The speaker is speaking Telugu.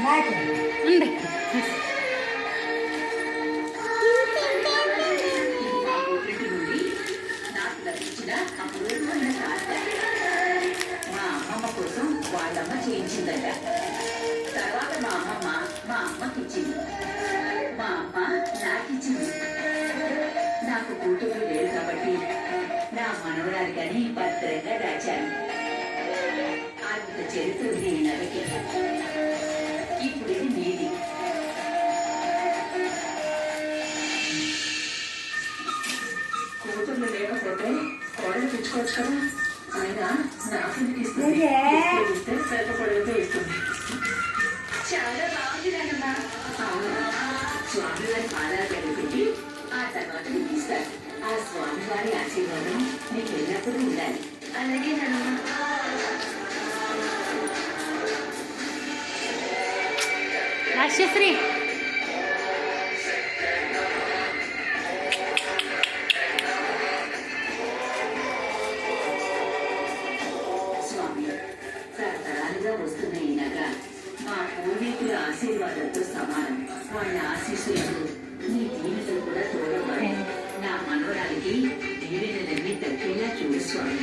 ఉంది. మా అమ్మమ్మ కోసం వాళ్ళమ్మ చేయించిందట. తర్వాత మా అమ్మకి ఇచ్చింది. మా అమ్మ నాకిచ్చింది. నాకు కూతురు లేదు కాబట్టి నా మనవరాలికని భద్రంగా దాచాను. అంత చరిత్ర ఉంది ఈ నగకి. ఇప్పుడు ఇది మీది. కూతుర్లు లేకపోతే కోడలు తెచ్చుకోవచ్చు కదా. ఆయన నాకు ఇస్తే సరిపడేదో ఇస్తుంది. చాలా బాగుంది నాన్నమ్మా. స్వామివారి పాదాలు పెట్టి ఆ తర్వాత నీకు ఇస్తాను. ఆ స్వామివారి ఆశీర్వాదం నీకు ఎల్లప్పుడూ ఉండాలి. అలాగే నాన్నమ్మ. రాజశ్రీ స్వామి, తరతరాలుగా వస్తున్న ఈ నగ మా పూర్వీకుల ఆశీర్వాదంతో సమానం. వాళ్ళ ఆశీస్సులకు నీ దీవెనలు కూడా తోడవాలి. నా మనవరాలికి దీవెనలన్నీ దక్కేలా చూడు స్వామి.